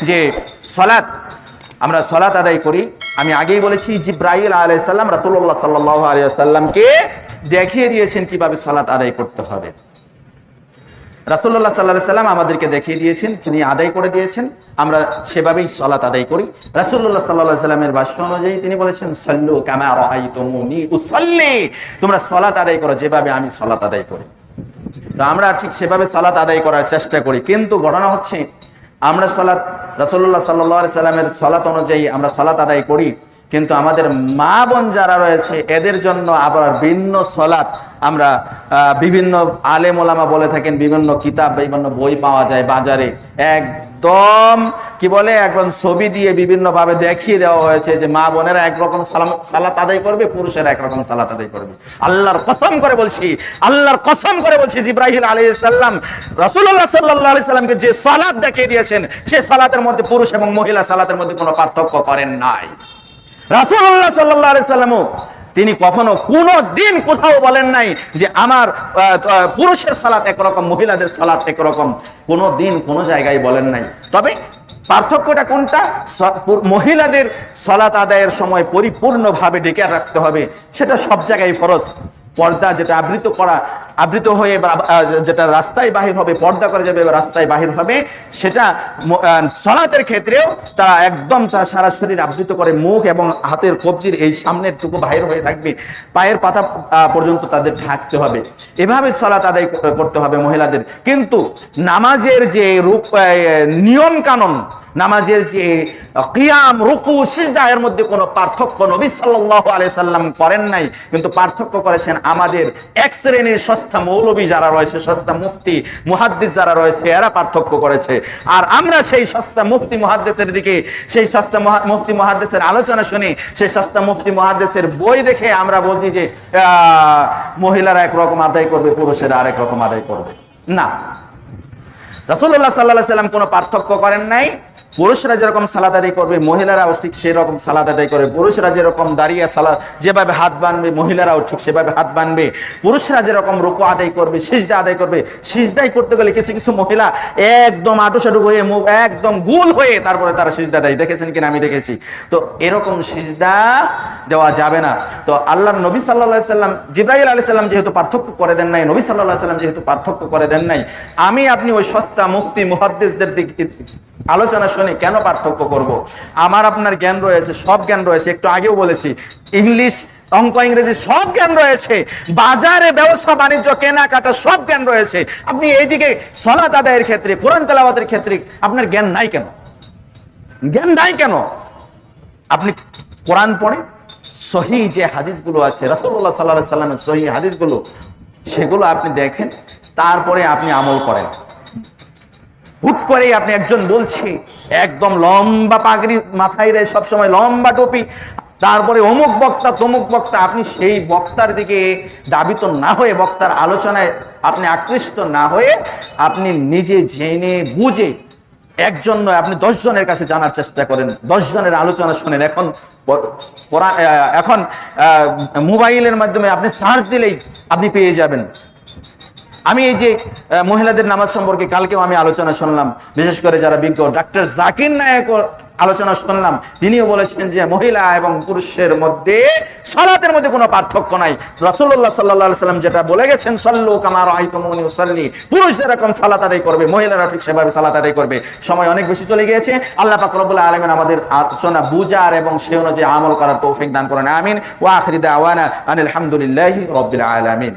যে সালাত, আমরা সালাত আদায় করি। আমি আগেই বলেছি জিবরাইল আলাইহিস সালাম রাসূলুল্লাহ সাল্লাল্লাহু আলাইহি ওয়াসাল্লামকে দেখিয়ে দিয়েছেন কিভাবে সালাত আদায় করতে হবে। রাসূলুল্লাহ সাল্লাল্লাহু আলাইহি ওয়াসাল্লাম আমাদেরকে দেখিয়ে দিয়েছেন, তিনি আদায় করে দিয়েছেন, আমরা সেভাবেই সালাত আদায় করি। রাসূলুল্লাহ সাল্লাল্লাহু আলাইহি ওয়াসাল্লামের ভাষ্য অনুযায়ী তিনি বলেছেন সাল্লু কামা রাআইতুমুনি উসাল্লি, তোমরা সালাত আদায় করো যেভাবে আমি সালাত আদায় করি। তো আমরা ঠিক সেভাবে সালাত আদায় করার চেষ্টা করি, কিন্তু ঘটনা হচ্ছে আমরা সালাত রাসূলুল্লাহ সাল্লাল্লাহু আলাইহি ওয়াসাল্লামের সালাত অনুযায়ী আমরা সালাত আদায় করি, কিন্তু আমাদের মা বোন যারা রয়েছে এদের জন্য আবার ভিন্ন সালাত আমরা বিভিন্ন আলেম ওলামা বলে থাকেন, বিভিন্ন কিতাব বিভিন্ন বই পাওয়া যায় বাজারে, একদম কি বলে একদম ছবি দিয়ে বিভিন্ন ভাবে দেখিয়ে দেওয়া হয়েছে যে মা বোনেরা একরকম সালাত আদায় করবে, পুরুষেরা একরকম সালাত আদায় করবে। আল্লাহর কসম করে বলছি জিবরাইল আলাইহিস সালাম রাসূলুল্লাহ সাল্লাল্লাহু আলাইহি সাল্লামকে যে সালাত দেখিয়ে দিয়েছেন সেই সালাতের মধ্যে পুরুষ এবং মহিলা সালাতের মধ্যে কোনো পার্থক্য করেন নাই। রাসূলুল্লাহ সাল্লাল্লাহু আলাইহি সাল্লাম তিনি কখনো কোনো দিন কোথাও বলেন নাই যে আমার পুরুষের সালাত একরকম মহিলাদের সালাত একরকম, কোনো দিন কোনো জায়গায় বলেন নাই। তবে পার্থক্যটা কোনটা? মহিলাদের সালাত আদায়ের সময় পরিপূর্ণভাবে ঢেকে রাখতে হবে, সেটা সব জায়গায় ফরজ। পর্দা যেটা আবৃত হয়ে যেটা রাস্তায় বাহির হবে, পর্দা করে যাবে রাস্তায় বাহির হবে, সেটা সালাতের ক্ষেত্রেও তারা একদম তার সারা শরীর আবৃত করে, মুখ এবং হাতের কবজির এই সামনের টুকু বাহির হয়ে থাকবে, পায়ের পাতা পর্যন্ত তাদের ঢাকতে হবে। এভাবে সালাত আদায় করতে হবে মহিলাদের। কিন্তু নামাজের যে নিয়ম কানুন, নামাজের যে কিয়াম রুকু সিজদা এর মধ্যে কোনো পার্থক্য নবী সাল্লাল্লাহু আলাইহি সাল্লাম করেন নাই, কিন্তু পার্থক্য করেছেন আমাদের এক শ্রেণীর সস্তা মৌলবী যারা রয়েছে, সস্তা মুফতি মুহাদ্দিস যারা রয়েছে, এরা পার্থক্য করেছে। আর আমরা সেই সস্তা মুফতি মুহাদ্দিসের দিকে, সেই সস্তা মুফতি মুহাদ্দিসের আলোচনা শুনি, সেই সস্তা মুফতি মুহাদ্দিসের বই দেখে আমরা বুঝি যে মহিলারা একরকম আদায় করবে, পুরুষেরা আরেক রকম আদায় করবে। না, রাসূলুল্লাহ সাল্লাল্লাহু আলাইহি সাল্লাম কোনো পার্থক্য করেন নাই। পুরুষরা যেরকম সালাত আদায় করবে মহিলারাও ঠিক সেই রকম সালাত আদায় করবে। পুরুষরা যেরকম দাঁড়িয়ে সালাত যেভাবে হাত বাঁধবে মহিলারাও ঠিক সেভাবে হাত বাঁধবে। পুরুষরা যেরকম রুকু আদায় করবে, সিজদা আদায় করবে, সিজদাই করতে গেলে কিছু কিছু মহিলা একদম আটুসাটু হয়ে মুখ একদম গোল হয়ে তারপরে তারা সিজদা দেয়, দেখেছেন কিনা? আমি দেখেছি। তো এরকম সিজদা দেওয়া যাবে না। তো আল্লাহর নবী সাল্লাল্লাহু আলাইহি সাল্লাম জিবরাইল আলাইহিস সালাম যেহেতু পার্থক্য করে দেন নাই, নবী সাল্লাল্লাহু আলাইহি সাল্লাম যেহেতু পার্থক্য করে দেন নাই, আমি আপনি ওই সস্তা মুফতি মুহাদ্দিসদের দিকে আলোচনা শুনে কেন পার্থক্য করব? আমার আপনার জ্ঞান রয়েছে, সব জ্ঞান রয়েছে, একটু আগেও বলেছি, ইংলিশ অঙ্ক ইংরেজি সব জ্ঞান রয়েছে, বাজারে ব্যবসা বাণিজ্য কেনাকাটা সব জ্ঞান রয়েছে। আপনি এইদিকে সালাত আদায়ের ক্ষেত্রে, কোরআন তেলাওয়াতের ক্ষেত্রে আপনার জ্ঞান নাই কেন? জ্ঞান নাই কেন? আপনি কোরআন পড়ে সহিহ যে হাদিসগুলো আছে রাসূলুল্লাহ সাল্লাল্লাহু আলাইহি সাল্লামের সহিহ হাদিসগুলো, সেগুলো আপনি দেখেন, তারপরে আপনি আমল করেন। হুট করে আপনি একজন বলছে একদম লম্বা পাগড়ি মাথায় দেয়, সবসময় লম্বা টুপি, তারপরে অমুক বক্তা তমুক বক্তা, আপনি সেই বক্তার দিকে দাবিত না হয়ে, বক্তার আলোচনায় আপনি আকৃষ্ট না হয়ে, আপনি নিজে জেনে বুঝে একজন নয় আপনি 10 জনের কাছে জানার চেষ্টা করেন, 10 জনের আলোচনা শোনেন। এখন মোবাইলের মাধ্যমে আপনি সার্চ দিলেই আপনি পেয়ে যাবেন। আমি এই যে মহিলাদের নামাজ সম্পর্কে কালকেও আমি আলোচনা শুনলাম, বিশেষ করে যারা বিজ্ঞ ডাক্তার জাকির নায়েক আলোচনা শুনলাম, তিনিও বলেছেন যে মহিলা এবং পুরুষের মধ্যে সালাতের মধ্যে কোনো পার্থক্য নাই। রাসূলুল্লাহ সাল্লাল্লাহু আলাইহি সাল্লাম যেটা বলে গেছেন সাল্লু কামা রাআইতুমুনি উসাল্লি, পুরুষ যেরকম সালাত আদায় করবে মহিলারা ঠিক সেভাবে সালাত আদায় করবে। সময় অনেক বেশি চলে গিয়েছে। আল্লাহ পাক রব্বুল আলামিন আমাদের আলোচনা বুঝার এবং সেই অনুযায়ী আমল করার তৌফিক দান করেন। আমিন। ওয়া আখিরি দাওয়ানা আনিল হামদুলিল্লাহি রাব্বিল আলামিন।